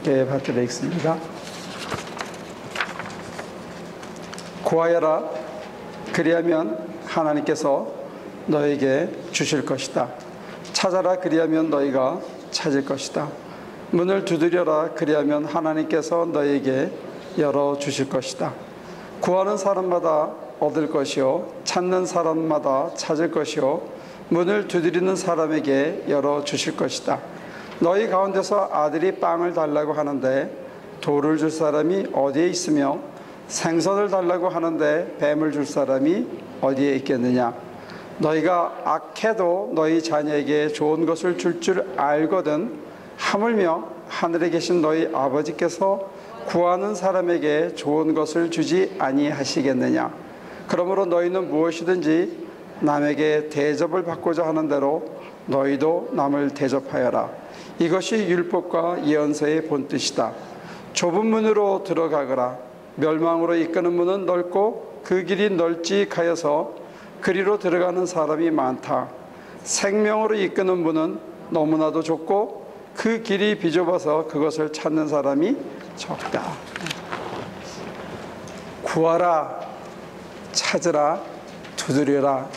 함께 받들어 읽습니다. 구하여라, 그리하면 하나님께서 너에게 주실 것이다. 찾아라, 그리하면 너희가 찾을 것이다. 문을 두드려라, 그리하면 하나님께서 너에게 열어주실 것이다. 구하는 사람마다 얻을 것이요, 찾는 사람마다 찾을 것이요, 문을 두드리는 사람에게 열어주실 것이다. 너희 가운데서 아들이 빵을 달라고 하는데 돌을 줄 사람이 어디에 있으며 생선을 달라고 하는데 뱀을 줄 사람이 어디에 있겠느냐. 너희가 악해도 너희 자녀에게 좋은 것을 줄 알거든 하물며 하늘에 계신 너희 아버지께서 구하는 사람에게 좋은 것을 주지 아니하시겠느냐. 그러므로 너희는 무엇이든지 남에게 대접을 받고자 하는 대로 너희도 남을 대접하여라. 이것이 율법과 예언서의 본뜻이다. 좁은 문으로 들어가거라. 멸망으로 이끄는 문은 넓고 그 길이 널찍하여서 그리로 들어가는 사람이 많다. 생명으로 이끄는 문은 너무나도 좁고 그 길이 비좁아서 그것을 찾는 사람이 적다. 구하라, 찾으라, 두드려라.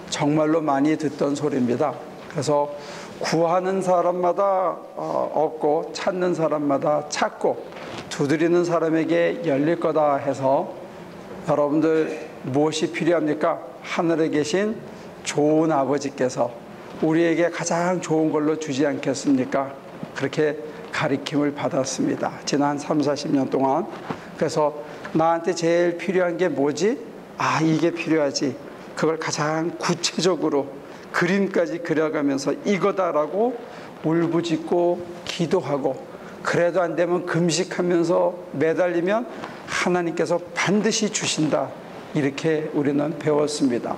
정말로 많이 듣던 소리입니다. 그래서 구하는 사람마다 얻고 찾는 사람마다 찾고 두드리는 사람에게 열릴 거다 해서 여러분들 무엇이 필요합니까? 하늘에 계신 좋은 아버지께서 우리에게 가장 좋은 걸로 주지 않겠습니까? 그렇게 가르침을 받았습니다. 지난 30-40년 동안. 그래서 나한테 제일 필요한 게 뭐지? 아, 이게 필요하지. 그걸 가장 구체적으로 그림까지 그려가면서 이거다라고 울부짖고 기도하고, 그래도 안 되면 금식하면서 매달리면 하나님께서 반드시 주신다. 이렇게 우리는 배웠습니다.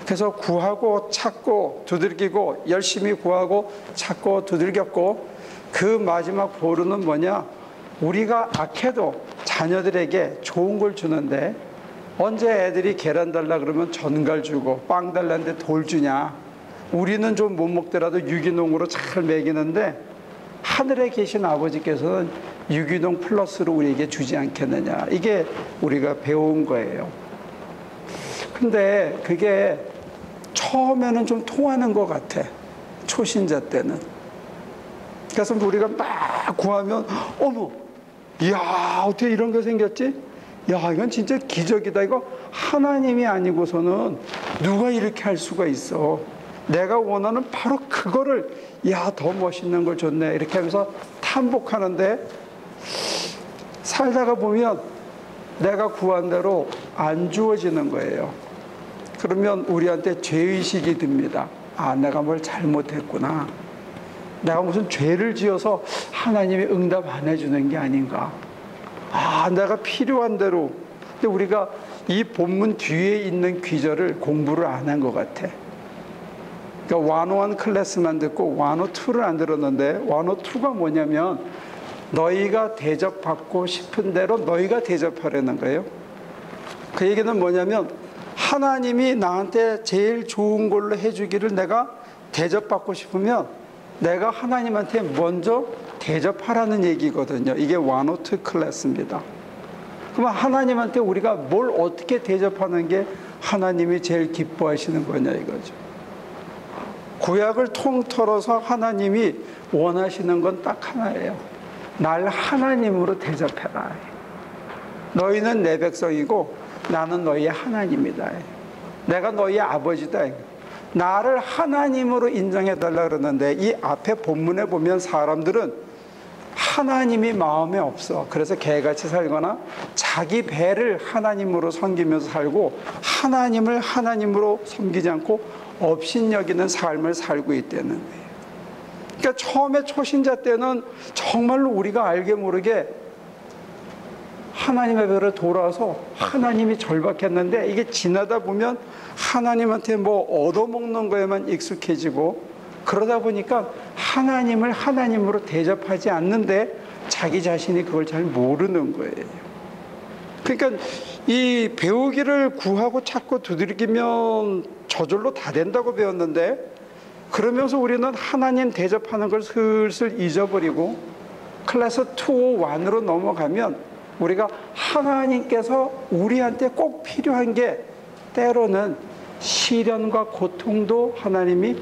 그래서 구하고 찾고 두들기고 열심히 구하고 찾고 두들겼고, 그 마지막 보루는 뭐냐? 우리가 악해도 자녀들에게 좋은 걸 주는데 언제 애들이 계란 달라 그러면 전갈 주고 빵 달라는데 돌 주냐? 우리는 좀 못 먹더라도 유기농으로 잘 먹이는데 하늘에 계신 아버지께서는 유기농 플러스로 우리에게 주지 않겠느냐. 이게 우리가 배운 거예요. 근데 그게 처음에는 좀 통하는 것 같아. 초신자 때는. 그래서 우리가 막 구하면 어머, 이야, 어떻게 이런 게 생겼지? 야, 이건 진짜 기적이다. 이거 하나님이 아니고서는 누가 이렇게 할 수가 있어. 내가 원하는 바로 그거를, 야, 더 멋있는 걸 줬네. 이렇게 하면서 탐복하는데 살다가 보면 내가 구한 대로 안 주어지는 거예요. 그러면 우리한테 죄의식이 듭니다. 아, 내가 뭘 잘못했구나. 내가 무슨 죄를 지어서 하나님이 응답 안 해주는 게 아닌가. 아, 내가 필요한 대로. 근데 우리가 이 본문 뒤에 있는 귀절을 공부를 안 한 것 같아. 그러니까 101 클래스만 듣고 102를 안 들었는데, 102가 뭐냐면 너희가 대접받고 싶은 대로 너희가 대접하려는 거예요. 그 얘기는 뭐냐면 하나님이 나한테 제일 좋은 걸로 해주기를 내가 대접받고 싶으면 내가 하나님한테 먼저 대접하라는 얘기거든요. 이게 102 클래스입니다. 그러면 하나님한테 우리가 뭘 어떻게 대접하는 게 하나님이 제일 기뻐하시는 거냐 이거죠. 구약을 통틀어서 하나님이 원하시는 건 딱 하나예요. 날 하나님으로 대접해라. 너희는 내 백성이고 나는 너희의 하나님이다. 내가 너희의 아버지다. 나를 하나님으로 인정해달라 그러는데 이 앞에 본문에 보면 사람들은 하나님이 마음에 없어. 그래서 개같이 살거나 자기 배를 하나님으로 섬기면서 살고 하나님을 하나님으로 섬기지 않고 업신여기는 삶을 살고 있다는 거예요. 그러니까 처음에 초신자 때는 정말로 우리가 알게 모르게 하나님의 배로 돌아서 하나님이 절박했는데, 이게 지나다 보면 하나님한테 뭐 얻어먹는 거에만 익숙해지고, 그러다 보니까 하나님을 하나님으로 대접하지 않는데 자기 자신이 그걸 잘 모르는 거예요. 그러니까 이 배우기를 구하고 찾고 두들기면 저절로 다 된다고 배웠는데, 그러면서 우리는 하나님 대접하는 걸 슬슬 잊어버리고 클래스 2, 1으로 넘어가면 우리가 하나님께서 우리한테 꼭 필요한 게 때로는 시련과 고통도 하나님이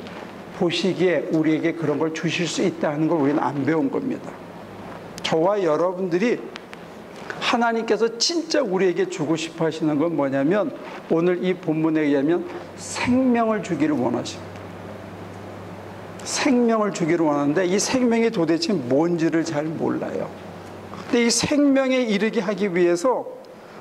보시기에 우리에게 그런 걸 주실 수 있다는 걸 우리는 안 배운 겁니다. 저와 여러분들이 하나님께서 진짜 우리에게 주고 싶어 하시는 건 뭐냐면 오늘 이 본문에 의하면 생명을 주기를 원하십니다. 생명을 주기를 원하는데 이 생명이 도대체 뭔지를 잘 몰라요. 근데 이 생명에 이르게 하기 위해서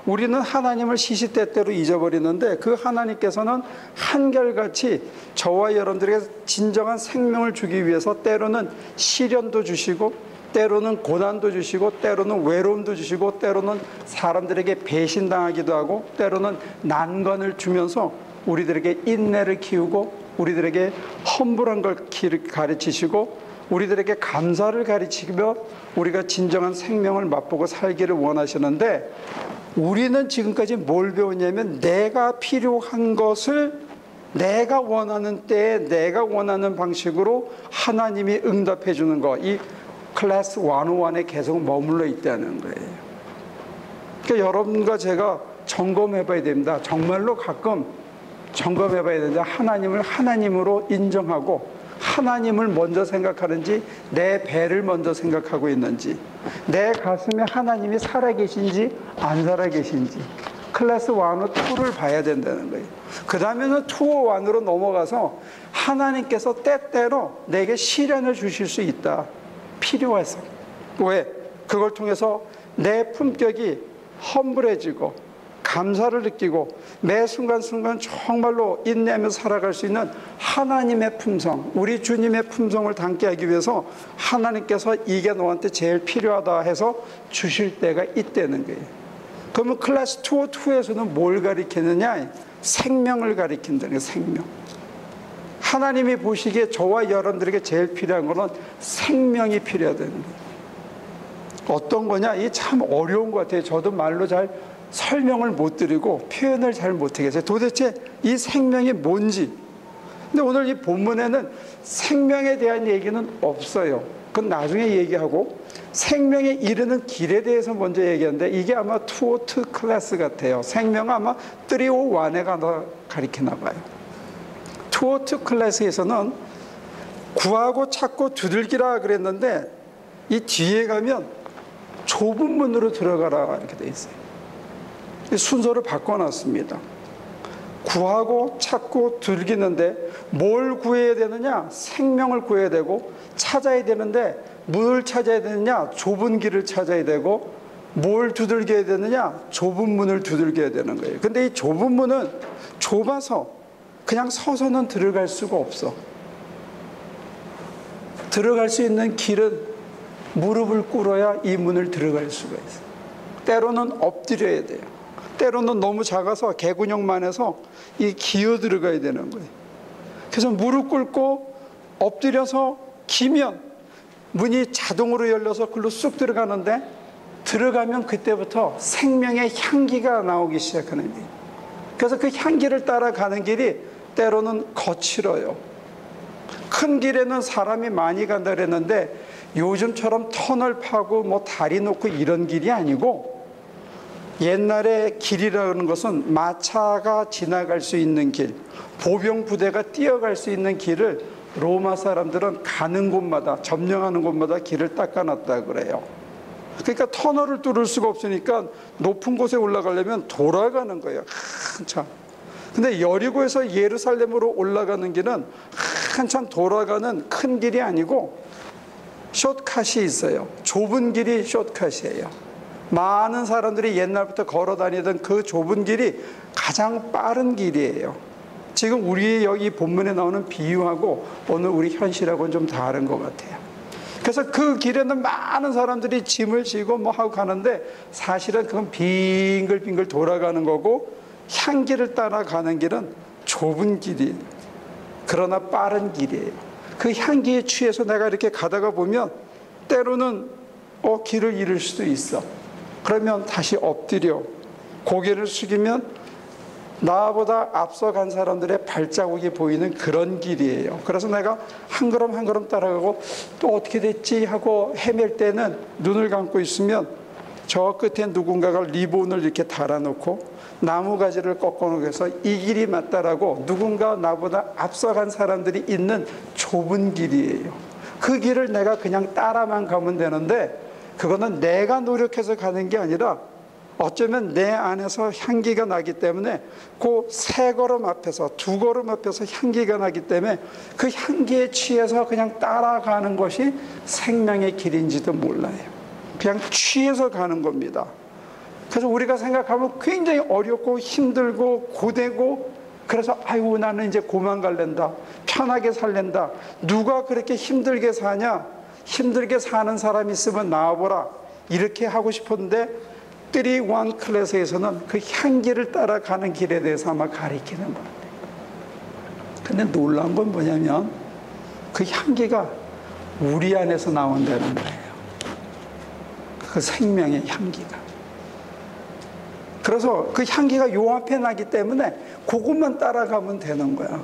우리는 하나님을 시시때때로 잊어버리는데 그 하나님께서는 한결같이 저와 여러분들에게 진정한 생명을 주기 위해서 때로는 시련도 주시고 때로는 고난도 주시고 때로는 외로움도 주시고 때로는 사람들에게 배신당하기도 하고 때로는 난관을 주면서 우리들에게 인내를 키우고 우리들에게 험불한 걸 가르치시고 우리들에게 감사를 가르치며 우리가 진정한 생명을 맛보고 살기를 원하시는데 우리는 지금까지 뭘 배웠냐면 내가 필요한 것을 내가 원하는 때에 내가 원하는 방식으로 하나님이 응답해 주는 거, 이 클래스 101에 계속 머물러 있다는 거예요. 그러니까 여러분과 제가 점검해 봐야 됩니다. 정말로 가끔 점검해 봐야 되는데 하나님을 하나님으로 인정하고 하나님을 먼저 생각하는지 내 배를 먼저 생각하고 있는지 내 가슴에 하나님이 살아계신지 안 살아계신지 클래스 1, 2를 봐야 된다는 거예요. 그 다음에는 2, 1으로 넘어가서 하나님께서 때때로 내게 시련을 주실 수 있다. 필요해서. 왜? 그걸 통해서 내 품격이 험불해지고 감사를 느끼고 매 순간순간 정말로 인내하며 살아갈 수 있는 하나님의 품성, 우리 주님의 품성을 담게 하기 위해서 하나님께서 이게 너한테 제일 필요하다 해서 주실 때가 있다는 거예요. 그러면 클래스 2에서는 뭘 가리키느냐? 생명을 가리킨다는 거예요. 생명. 하나님이 보시기에 저와 여러분들에게 제일 필요한 것은 생명이 필요하다는 거예요. 어떤 거냐? 이게 참 어려운 것 같아요. 저도 말로 잘 설명을 못 드리고 표현을 잘 못하겠어요. 도대체 이 생명이 뭔지. 근데 오늘 이 본문에는 생명에 대한 얘기는 없어요. 그건 나중에 얘기하고 생명에 이르는 길에 대해서 먼저 얘기하는데 이게 아마 202 클래스 같아요. 생명은 아마 301에 가리키나 봐요. 202 클래스에서는 구하고 찾고 두들기라 그랬는데 이 뒤에 가면 좁은 문으로 들어가라 이렇게 돼 있어요. 순서를 바꿔놨습니다. 구하고 찾고 두들기는데 뭘 구해야 되느냐? 생명을 구해야 되고 찾아야 되는데 문을 찾아야 되느냐? 좁은 길을 찾아야 되고 뭘 두들겨야 되느냐? 좁은 문을 두들겨야 되는 거예요. 근데 이 좁은 문은 좁아서 그냥 서서는 들어갈 수가 없어. 들어갈 수 있는 길은 무릎을 꿇어야 이 문을 들어갈 수가 있어요. 때로는 엎드려야 돼요. 때로는 너무 작아서 개구녕만 해서 이 기어 들어가야 되는 거예요. 그래서 무릎 꿇고 엎드려서 기면 문이 자동으로 열려서 글로 쑥 들어가는데 들어가면 그때부터 생명의 향기가 나오기 시작하는 거예요. 그래서 그 향기를 따라가는 길이 때로는 거칠어요. 큰 길에는 사람이 많이 간다 그랬는데 요즘처럼 터널 파고 뭐 다리 놓고 이런 길이 아니고 옛날에 길이라는 것은 마차가 지나갈 수 있는 길, 보병 부대가 뛰어갈 수 있는 길을 로마 사람들은 가는 곳마다 점령하는 곳마다 길을 닦아놨다 그래요. 그러니까 터널을 뚫을 수가 없으니까 높은 곳에 올라가려면 돌아가는 거예요. 한참. 근데 여리고에서 예루살렘으로 올라가는 길은 한참 돌아가는 큰 길이 아니고 숏컷이 있어요. 좁은 길이 숏컷이에요. 많은 사람들이 옛날부터 걸어 다니던 그 좁은 길이 가장 빠른 길이에요. 지금 우리 여기 본문에 나오는 비유하고 오늘 우리 현실하고는 좀 다른 것 같아요. 그래서 그 길에는 많은 사람들이 짐을 지고 뭐 하고 가는데 사실은 그건 빙글빙글 돌아가는 거고 향기를 따라가는 길은 좁은 길이에요. 그러나 빠른 길이에요. 그 향기에 취해서 내가 이렇게 가다가 보면 때로는 길을 잃을 수도 있어. 그러면 다시 엎드려 고개를 숙이면 나보다 앞서간 사람들의 발자국이 보이는 그런 길이에요. 그래서 내가 한 걸음 한 걸음 따라가고 또 어떻게 됐지 하고 헤맬 때는 눈을 감고 있으면 저 끝에 누군가가 리본을 이렇게 달아놓고 나무가지를 꺾어놓고서 이 길이 맞다라고 누군가 나보다 앞서간 사람들이 있는 좁은 길이에요. 그 길을 내가 그냥 따라만 가면 되는데 그거는 내가 노력해서 가는 게 아니라 어쩌면 내 안에서 향기가 나기 때문에 그 세 걸음 앞에서 두 걸음 앞에서 향기가 나기 때문에 그 향기에 취해서 그냥 따라가는 것이 생명의 길인지도 몰라요. 그냥 취해서 가는 겁니다. 그래서 우리가 생각하면 굉장히 어렵고 힘들고 고되고 그래서 아이고 나는 이제 고만 갈랜다. 편하게 살랜다. 누가 그렇게 힘들게 사냐? 힘들게 사는 사람 있으면 나와보라. 이렇게 하고 싶은데 31 클래스에서는 그 향기를 따라가는 길에 대해서 아마 가리키는 것 같아요. 근데 놀라운 건 뭐냐면 그 향기가 우리 안에서 나온다는 거예요. 그 생명의 향기가. 그래서 그 향기가 요 앞에 나기 때문에 그것만 따라가면 되는 거야.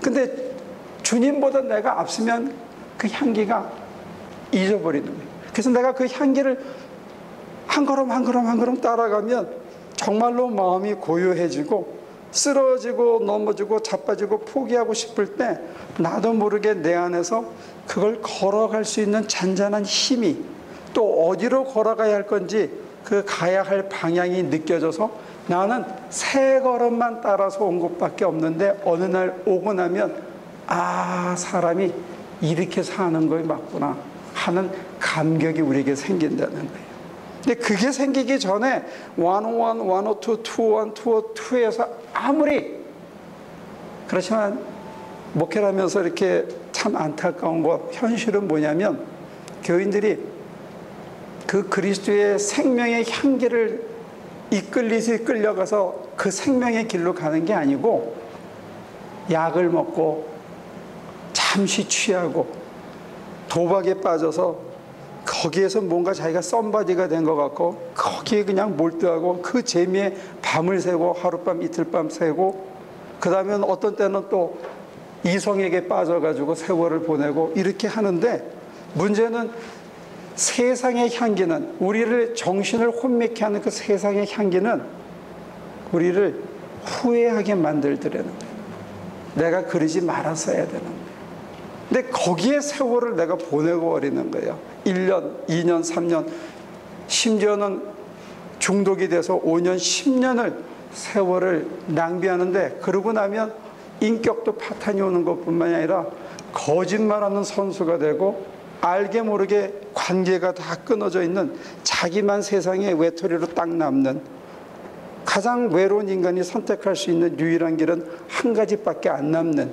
근데 주님보다 내가 앞서면 그 향기가 잊어버리는 거예요. 그래서 내가 그 향기를 한 걸음 한 걸음 한 걸음 따라가면 정말로 마음이 고요해지고 쓰러지고 넘어지고 자빠지고 포기하고 싶을 때 나도 모르게 내 안에서 그걸 걸어갈 수 있는 잔잔한 힘이 또 어디로 걸어가야 할 건지 그 가야 할 방향이 느껴져서 나는 세 걸음만 따라서 온 것밖에 없는데 어느 날 오고 나면 아 사람이 이렇게 사는 거에 맞구나 하는 감격이 우리에게 생긴다는 거예요. 근데 그게 생기기 전에 101, 102, 201, 202에서 아무리 그렇지만 목회를 하면서 이렇게 참 안타까운 거 현실은 뭐냐면 교인들이 그 그리스도의 생명의 향기를 이끌리시 끌려가서 그 생명의 길로 가는 게 아니고 약을 먹고 잠시 취하고 도박에 빠져서 거기에서 뭔가 자기가 썸바디가 된 것 같고 거기에 그냥 몰두하고 그 재미에 밤을 새고 하룻밤 이틀밤 새고 그 다음에 어떤 때는 또 이성에게 빠져가지고 세월을 보내고 이렇게 하는데 문제는 세상의 향기는 우리를 정신을 혼미케 하는 그 세상의 향기는 우리를 후회하게 만들더라는 거예요. 내가 그러지 말았어야 되는 거예요. 근데 거기에 세월을 내가 보내고 버리는 거예요. 1년, 2년, 3년 심지어는 중독이 돼서 5년, 10년을 세월을 낭비하는데 그러고 나면 인격도 파탄이 오는 것뿐만이 아니라 거짓말하는 선수가 되고 알게 모르게 관계가 다 끊어져 있는 자기만 세상의 외톨이로 딱 남는 가장 외로운 인간이 선택할 수 있는 유일한 길은 한 가지밖에 안 남는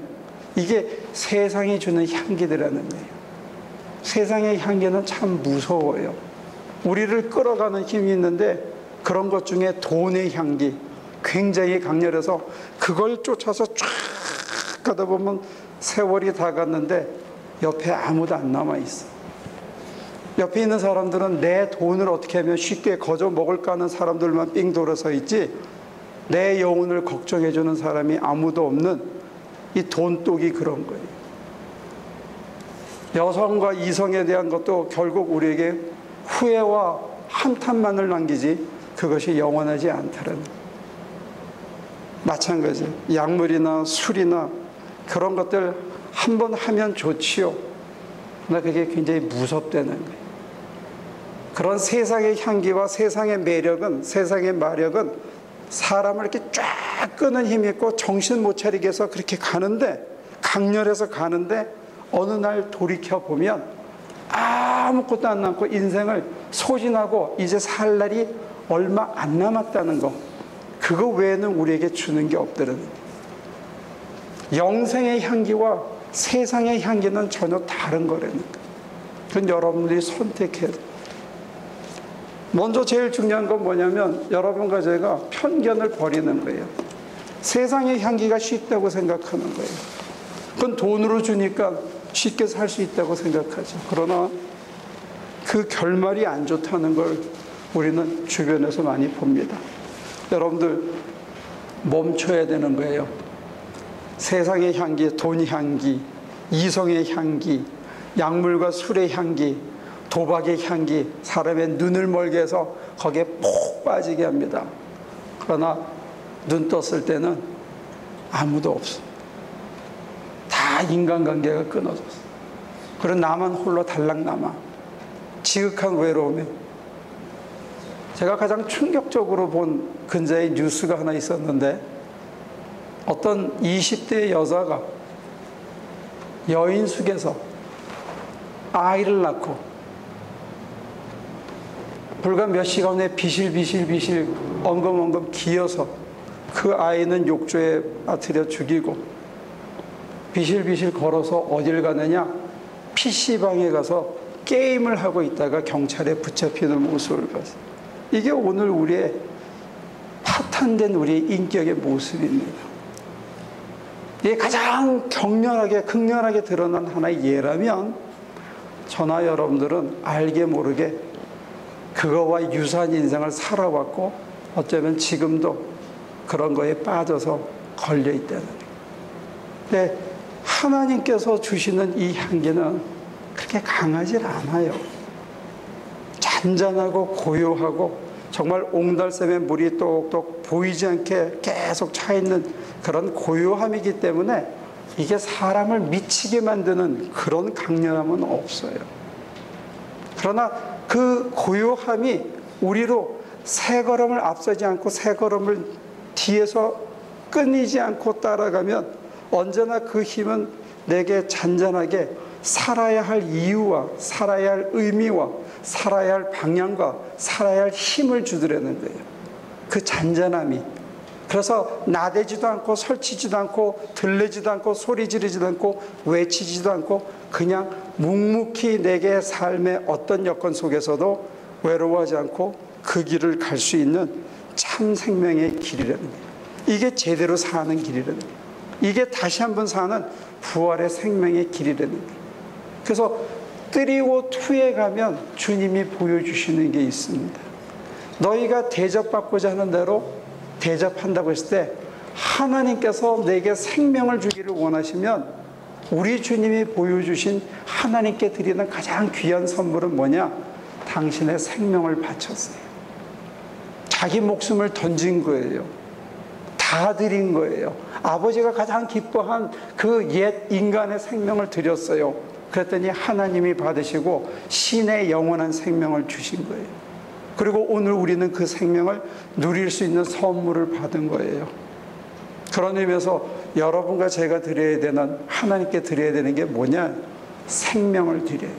이게 세상이 주는 향기들이라는 거예요. 세상의 향기는 참 무서워요. 우리를 끌어가는 힘이 있는데 그런 것 중에 돈의 향기 굉장히 강렬해서 그걸 쫓아서 쫙 가다 보면 세월이 다 갔는데 옆에 아무도 안 남아있어. 옆에 있는 사람들은 내 돈을 어떻게 하면 쉽게 거저 먹을까 하는 사람들만 삥 돌아서 있지 내 영혼을 걱정해주는 사람이 아무도 없는 이 돈독이 그런 거예요. 여성과 이성에 대한 것도 결국 우리에게 후회와 한탄만을 남기지 그것이 영원하지 않다는 마찬가지 약물이나 술이나 그런 것들 한번 하면 좋지요. 그러나 그게 굉장히 무섭다는 거예요. 그런 세상의 향기와 세상의 매력은 세상의 마력은 사람을 이렇게 쫙 끄는 힘이 있고 정신 못 차리게 해서 그렇게 가는데 강렬해서 가는데 어느 날 돌이켜보면 아무것도 안 남고 인생을 소진하고 이제 살 날이 얼마 안 남았다는 거 그거 외에는 우리에게 주는 게 없더라는 영생의 향기와 세상의 향기는 전혀 다른 거라는 거예요. 그건 여러분들이 선택해야 돼요. 먼저 제일 중요한 건 뭐냐면 여러분과 제가 편견을 버리는 거예요. 세상의 향기가 쉽다고 생각하는 거예요. 그건 돈으로 주니까 쉽게 살 수 있다고 생각하죠. 그러나 그 결말이 안 좋다는 걸 우리는 주변에서 많이 봅니다. 여러분들 멈춰야 되는 거예요. 세상의 향기, 돈 향기, 이성의 향기, 약물과 술의 향기, 도박의 향기, 사람의 눈을 멀게 해서 거기에 푹 빠지게 합니다. 그러나 눈 떴을 때는 아무도 없어. 다 인간관계가 끊어졌어. 그리고 나만 홀로 달랑 남아. 지극한 외로움에. 제가 가장 충격적으로 본 근자의 뉴스가 하나 있었는데, 어떤 20대 여자가 여인숙에서 아이를 낳고 불과 몇 시간 후에 비실비실 엉금엉금 기어서 그 아이는 욕조에 빠뜨려 죽이고, 비실비실 걸어서 어딜 가느냐, PC방에 가서 게임을 하고 있다가 경찰에 붙잡히는 모습을 봤어요. 이게 오늘 우리의 파탄된 우리의 인격의 모습입니다. 이게 가장 극렬하게 드러난 하나의 예라면, 저나 여러분들은 알게 모르게 그거와 유사한 인생을 살아왔고, 어쩌면 지금도 그런 거에 빠져서 걸려 있다는 거예요. 근데 하나님께서 주시는 이 향기는 그렇게 강하지 않아요. 잔잔하고 고요하고, 정말 옹달샘에 물이 똑똑 보이지 않게 계속 차 있는 그런 고요함이기 때문에 이게 사람을 미치게 만드는 그런 강렬함은 없어요. 그러나 그 고요함이 우리로 세 걸음을 앞서지 않고 세 걸음을 뒤에서 끊이지 않고 따라가면, 언제나 그 힘은 내게 잔잔하게 살아야 할 이유와 살아야 할 의미와 살아야 할 방향과 살아야 할 힘을 주더라는 거예요. 그 잔잔함이. 그래서 나대지도 않고 설치지도 않고 들리지도 않고 소리 지르지도 않고 외치지도 않고 그냥 묵묵히 내게 삶의 어떤 여건 속에서도 외로워하지 않고 그 길을 갈 수 있는 참 생명의 길이라는 거예요. 이게 제대로 사는 길이라는 거예요. 이게 다시 한번 사는 부활의 생명의 길이라는 거예요. 그래서 3-2에 가면 주님이 보여주시는 게 있습니다. 너희가 대접받고자 하는 대로 대접한다고 했을 때, 하나님께서 내게 생명을 주기를 원하시면 우리 주님이 보여주신 하나님께 드리는 가장 귀한 선물은 뭐냐? 당신의 생명을 바쳤어요. 자기 목숨을 던진 거예요. 다 드린 거예요. 아버지가 가장 기뻐한 그 옛 인간의 생명을 드렸어요. 그랬더니 하나님이 받으시고 신의 영원한 생명을 주신 거예요. 그리고 오늘 우리는 그 생명을 누릴 수 있는 선물을 받은 거예요. 그런 의미에서 여러분과 제가 드려야 되는, 하나님께 드려야 되는 게 뭐냐? 생명을 드려요.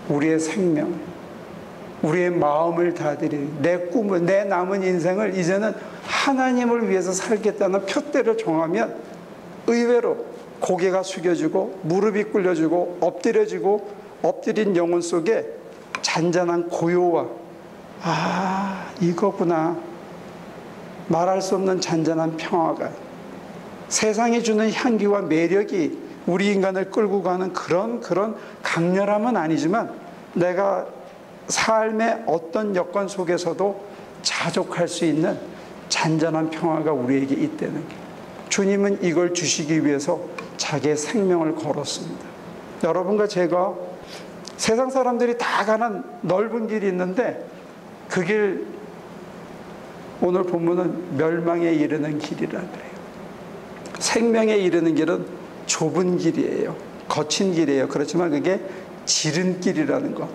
우리의 생명, 우리의 마음을 다 드려요. 내 꿈을, 내 남은 인생을 이제는 하나님을 위해서 살겠다는 표대를 정하면 의외로 고개가 숙여지고 무릎이 꿇려지고 엎드려지고, 엎드린 영혼 속에 잔잔한 고요와, 아, 이거구나, 말할 수 없는 잔잔한 평화가, 세상이 주는 향기와 매력이 우리 인간을 끌고 가는 그런 강렬함은 아니지만, 내가 삶의 어떤 여건 속에서도 자족할 수 있는 잔잔한 평화가 우리에게 있다는 게, 주님은 이걸 주시기 위해서 자기의 생명을 걸었습니다. 여러분과 제가, 세상 사람들이 다 가는 넓은 길이 있는데 그 길, 오늘 본문은 멸망에 이르는 길이라 그래요. 생명에 이르는 길은 좁은 길이에요. 거친 길이에요. 그렇지만 그게 지름길이라는 것.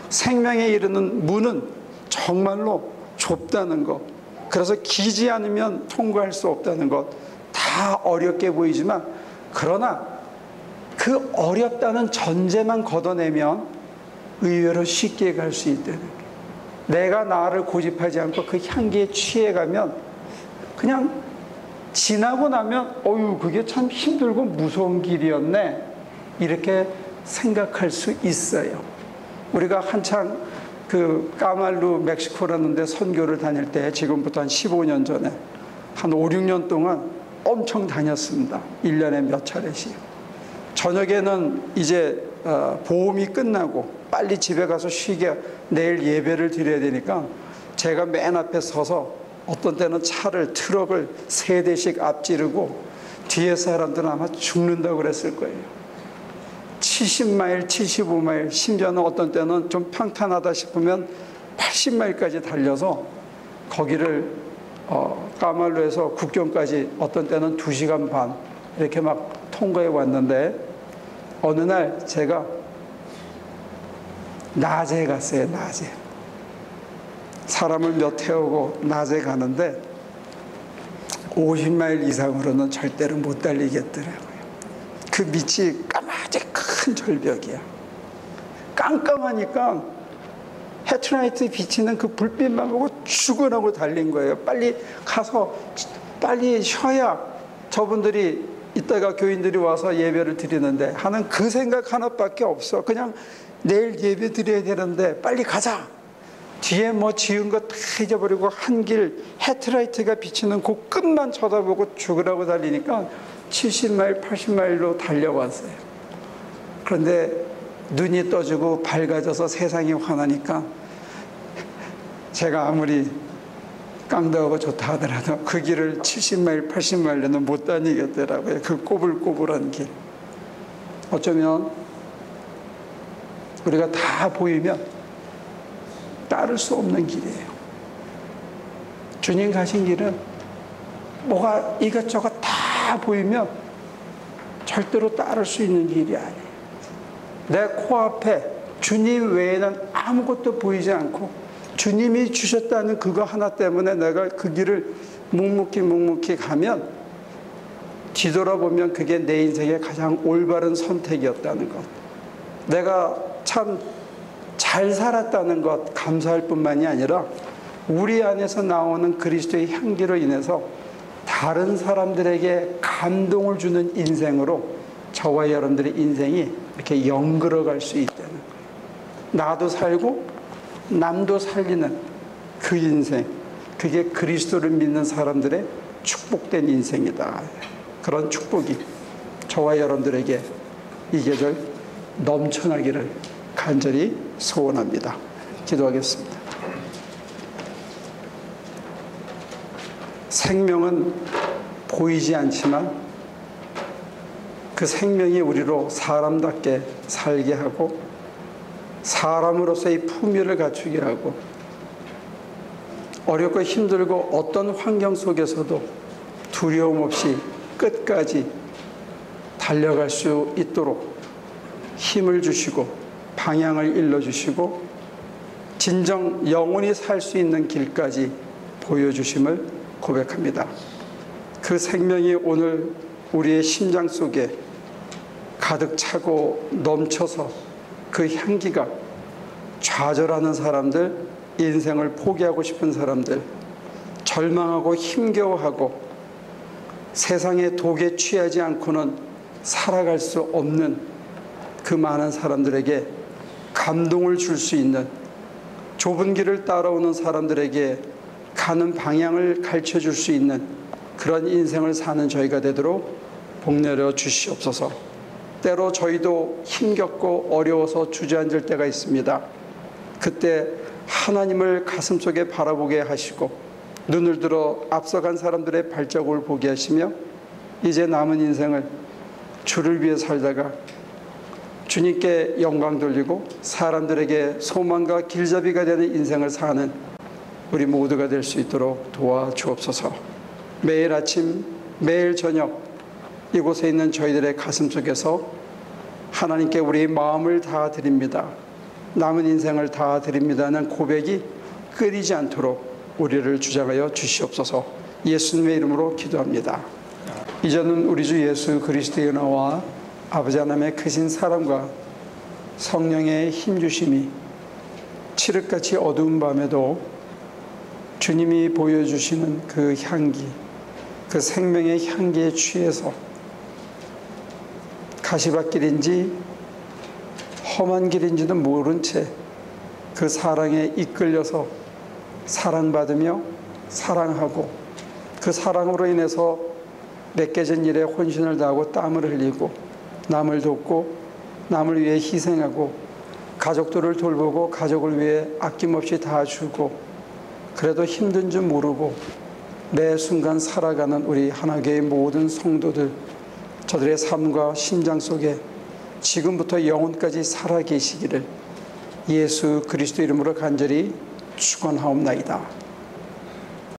생명에 이르는 문은 정말로 좁다는 것. 그래서 기지 않으면 통과할 수 없다는 것. 다 어렵게 보이지만, 그러나 그 어렵다는 전제만 걷어내면 의외로 쉽게 갈 수 있다는 거예요. 내가 나를 고집하지 않고 그 향기에 취해가면, 그냥 지나고 나면 어휴, 그게 참 힘들고 무서운 길이었네, 이렇게 생각할 수 있어요. 우리가 한창 그 까말루 멕시코라는 데 선교를 다닐 때, 지금부터 한 15년 전에 한 5, 6년 동안 엄청 다녔습니다. 1년에 몇 차례씩. 저녁에는 이제 보험이 끝나고 빨리 집에 가서 쉬게, 내일 예배를 드려야 되니까 제가 맨 앞에 서서 어떤 때는 트럭을 3대씩 앞지르고 뒤에 사람들은 아마 죽는다고 그랬을 거예요. 70마일, 75마일, 심지어는 어떤 때는 좀 평탄하다 싶으면 80마일까지 달려서 거기를 까말루에서 국경까지 어떤 때는 2시간 반 이렇게 막 통과해 왔는데, 어느 날 제가 낮에 갔어요. 낮에 사람을 몇 태우고 낮에 가는데 50마일 이상으로는 절대로 못 달리겠더라고요. 그 밑이 까마득 큰 절벽이야. 깜깜하니까 헤드라이트 비치는 그 불빛만 보고 죽으라고 달린 거예요. 빨리 가서 빨리 쉬어야 저분들이 이따가 교인들이 와서 예배를 드리는데 하는 그 생각 하나밖에 없어. 그냥 내일 예배 드려야 되는데 빨리 가자. 뒤에 뭐 지은 거 다 잊어버리고 한 길 헤드라이트가 비치는 그 끝만 쳐다보고 죽으라고 달리니까 70마일, 80마일로 달려왔어요. 그런데 눈이 떠지고 밝아져서 세상이 환하니까 제가 아무리 깡다하고 좋다 하더라도 그 길을 70마일, 80마일로는 못 다니겠더라고요. 그 꼬불꼬불한 길. 어쩌면 우리가 다 보이면 따를 수 없는 길이에요. 주님 가신 길은 뭐가 이것저것 다 보이면 절대로 따를 수 있는 길이 아니에요. 내 코앞에 주님 외에는 아무것도 보이지 않고 주님이 주셨다는 그거 하나 때문에 내가 그 길을 묵묵히 가면 뒤돌아보면 그게 내 인생의 가장 올바른 선택이었다는 것, 내가 참 잘 살았다는 것 감사할 뿐만이 아니라 우리 안에서 나오는 그리스도의 향기로 인해서 다른 사람들에게 감동을 주는 인생으로 저와 여러분들의 인생이 이렇게 연결어갈 수 있다는 거예요. 나도 살고 남도 살리는 그 인생, 그게 그리스도를 믿는 사람들의 축복된 인생이다. 그런 축복이 저와 여러분들에게 이 계절 넘쳐나기를 간절히 소원합니다. 기도하겠습니다. 생명은 보이지 않지만 그 생명이 우리로 사람답게 살게 하고 사람으로서의 품위를 갖추게 하고 어렵고 힘들고 어떤 환경 속에서도 두려움 없이 끝까지 달려갈 수 있도록 힘을 주시고 방향을 일러주시고 진정 영원히 살 수 있는 길까지 보여주심을 고백합니다. 그 생명이 오늘 우리의 심장 속에 가득 차고 넘쳐서 그 향기가 좌절하는 사람들, 인생을 포기하고 싶은 사람들, 절망하고 힘겨워하고 세상의 독에 취하지 않고는 살아갈 수 없는 그 많은 사람들에게 감동을 줄 수 있는, 좁은 길을 따라오는 사람들에게 가는 방향을 가르쳐 줄 수 있는 그런 인생을 사는 저희가 되도록 복내려 주시옵소서. 때로 저희도 힘겹고 어려워서 주저앉을 때가 있습니다. 그때 하나님을 가슴속에 바라보게 하시고 눈을 들어 앞서간 사람들의 발자국을 보게 하시며 이제 남은 인생을 주를 위해 살다가 주님께 영광 돌리고 사람들에게 소망과 길잡이가 되는 인생을 사는 우리 모두가 될 수 있도록 도와주옵소서. 매일 아침, 매일 저녁 이곳에 있는 저희들의 가슴 속에서 하나님께 우리 마음을 다 드립니다, 남은 인생을 다 드립니다는 고백이 끊이지 않도록 우리를 주장하여 주시옵소서. 예수님의 이름으로 기도합니다. 이제는 우리 주 예수 그리스도의 은혜와 아버지 하나님의 크신 사랑과 성령의 힘주심이 칠흑같이 어두운 밤에도 주님이 보여주시는 그 향기, 그 생명의 향기에 취해서 가시밭길인지 험한 길인지도 모른 채 그 사랑에 이끌려서 사랑받으며 사랑하고 그 사랑으로 인해서 맡겨진 일에 혼신을 다하고 땀을 흘리고 남을 돕고 남을 위해 희생하고 가족들을 돌보고 가족을 위해 아낌없이 다 주고 그래도 힘든 줄 모르고 매 순간 살아가는 우리 하나교회의 모든 성도들, 저들의 삶과 심장 속에 지금부터 영혼까지 살아계시기를 예수 그리스도 이름으로 간절히 축원하옵나이다.